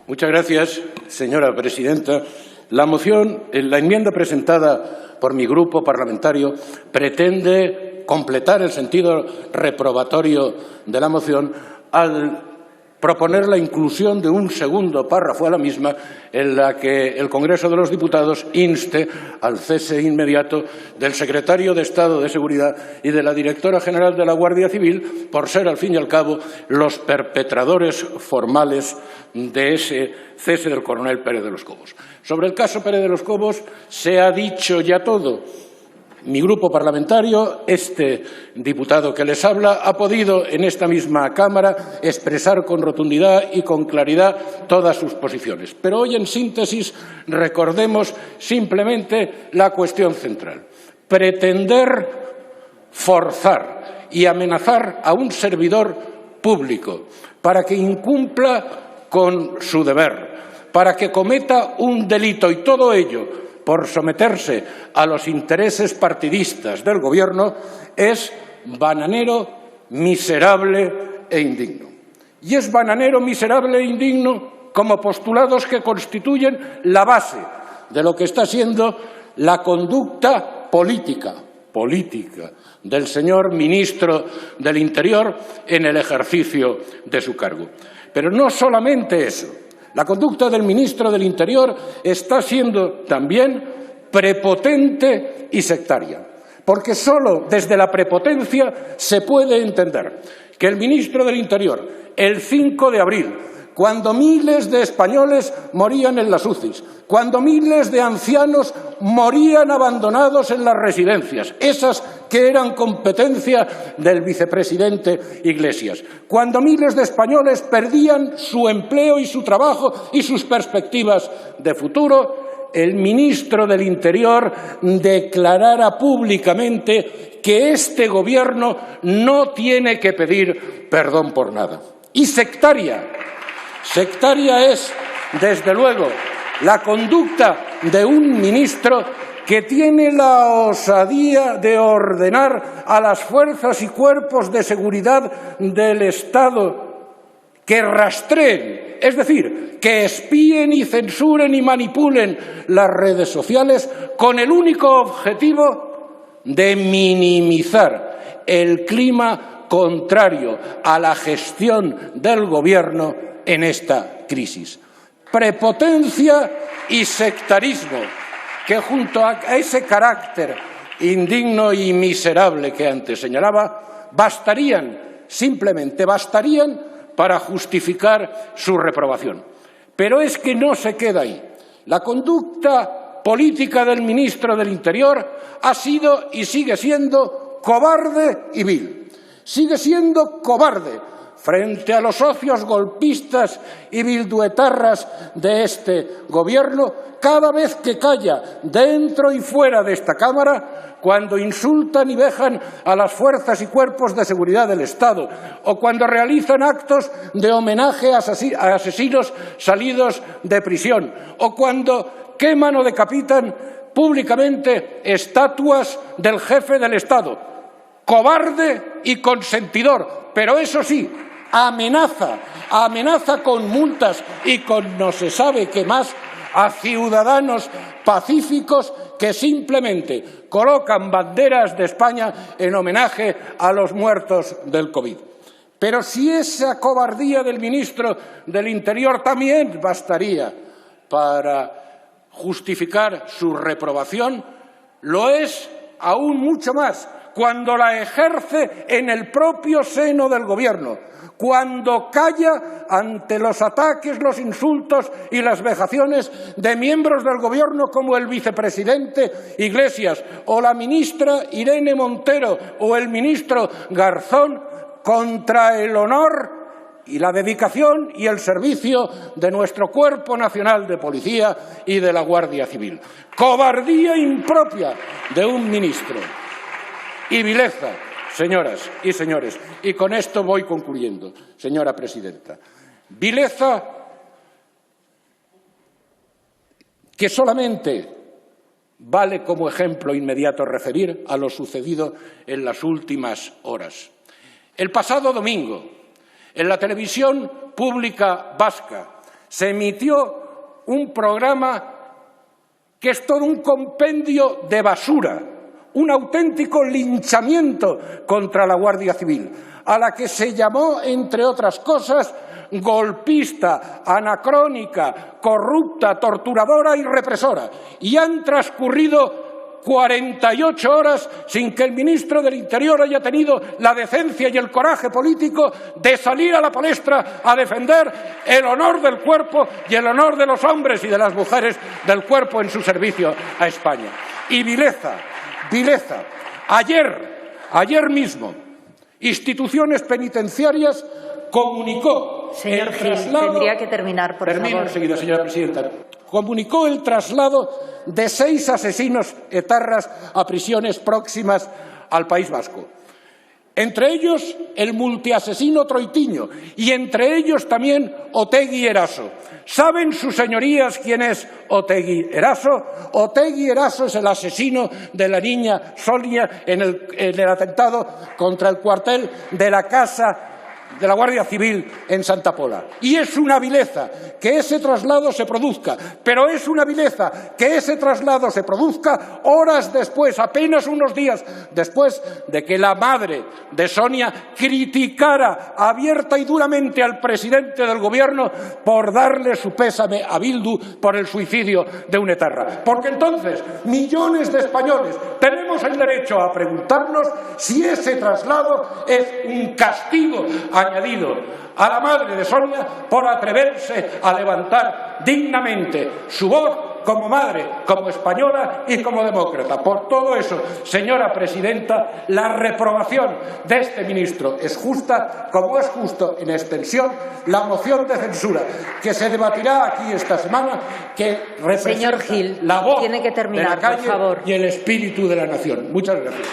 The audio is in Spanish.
Muchas gracias, señora presidenta. La enmienda presentada por mi grupo parlamentario pretende completar el sentido reprobatorio de la moción al proponer la inclusión de un segundo párrafo a la misma en la que el Congreso de los Diputados inste al cese inmediato del secretario de Estado de Seguridad y de la directora general de la Guardia Civil por ser, al fin y al cabo, los perpetradores formales de ese cese del coronel Pérez de los Cobos. Sobre el caso Pérez de los Cobos se ha dicho ya todo. Mi grupo parlamentario, este diputado que les habla, ha podido en esta misma Cámara expresar con rotundidad y con claridad todas sus posiciones. Pero hoy, en síntesis, recordemos simplemente la cuestión central. Pretender forzar y amenazar a un servidor público para que incumpla con su deber, para que cometa un delito y todo ello por someterse a los intereses partidistas del Gobierno, es bananero, miserable e indigno. Y es bananero, miserable e indigno como postulados que constituyen la base de lo que está siendo la conducta política del señor ministro del Interior en el ejercicio de su cargo. Pero no solamente eso. La conducta del ministro del Interior está siendo también prepotente y sectaria, porque solo desde la prepotencia se puede entender que el ministro del Interior, el 5 de abril, cuando miles de españoles morían en las UCIs, cuando miles de ancianos morían abandonados en las residencias, esas que eran competencia del vicepresidente Iglesias, cuando miles de españoles perdían su empleo y su trabajo y sus perspectivas de futuro, el ministro del Interior declarara públicamente que este Gobierno no tiene que pedir perdón por nada. Y sectaria es, desde luego, la conducta de un ministro que tiene la osadía de ordenar a las fuerzas y cuerpos de seguridad del Estado que rastreen, es decir, que espíen y censuren y manipulen las redes sociales con el único objetivo de minimizar el clima contrario a la gestión del Gobierno en esta crisis. Prepotencia y sectarismo que, junto a ese carácter indigno y miserable que antes señalaba, simplemente bastarían para justificar su reprobación. Pero es que no se queda ahí. La conducta política del ministro del Interior ha sido y sigue siendo cobarde y vil. Sigue siendo cobarde frente a los socios golpistas y bilduetarras de este Gobierno cada vez que calla, dentro y fuera de esta Cámara, cuando insultan y vejan a las fuerzas y cuerpos de seguridad del Estado, o cuando realizan actos de homenaje a asesinos salidos de prisión, o cuando queman o decapitan públicamente estatuas del jefe del Estado. Cobarde y consentidor, pero eso sí, amenaza con multas y con no se sabe qué más a ciudadanos pacíficos que simplemente colocan banderas de España en homenaje a los muertos del COVID. Pero si esa cobardía del ministro del Interior también bastaría para justificar su reprobación, lo es aún mucho más cuando la ejerce en el propio seno del Gobierno, cuando calla ante los ataques, los insultos y las vejaciones de miembros del Gobierno como el vicepresidente Iglesias o la ministra Irene Montero o el ministro Garzón contra el honor y la dedicación y el servicio de nuestro Cuerpo Nacional de Policía y de la Guardia Civil. Cobardía impropia de un ministro. Y vileza, señoras y señores, y con esto voy concluyendo, señora presidenta. Vileza que solamente vale como ejemplo inmediato referir a lo sucedido en las últimas horas. El pasado domingo, en la televisión pública vasca, se emitió un programa que es todo un compendio de basura, un auténtico linchamiento contra la Guardia Civil, a la que se llamó, entre otras cosas, golpista, anacrónica, corrupta, torturadora y represora. Y han transcurrido 48 horas sin que el ministro del Interior haya tenido la decencia y el coraje político de salir a la palestra a defender el honor del cuerpo y el honor de los hombres y de las mujeres del cuerpo en su servicio a España. Y vileza. Ayer mismo, instituciones penitenciarias comunicó Señor Gil, tendría que terminar, por favor. Termino enseguida, señora presidenta. Comunicó el traslado de 6 asesinos etarras a prisiones próximas al País Vasco. Entre ellos, el multiasesino Troitiño y entre ellos también Otegi Eraso. ¿Saben sus señorías quién es Otegi Eraso? Otegi Eraso es el asesino de la niña Sonia en el atentado contra el cuartel de la Casa de la Guardia Civil en Santa Pola. Y es una vileza que ese traslado se produzca, pero es una vileza que ese traslado se produzca horas después, apenas unos días después de que la madre de Sonia criticara abierta y duramente al presidente del Gobierno por darle su pésame a Bildu por el suicidio de un etarra. Porque entonces millones de españoles tenemos el derecho a preguntarnos si ese traslado es un castigo añadido a la madre de Sonia por atreverse a levantar dignamente su voz como madre, como española y como demócrata. Por todo eso, señora presidenta, la reprobación de este ministro es justa, como es justo en extensión la moción de censura que se debatirá aquí esta semana, que representa Señor Gil, la voz tiene que terminar, de la calle por favor. y el espíritu de la nación. Muchas gracias.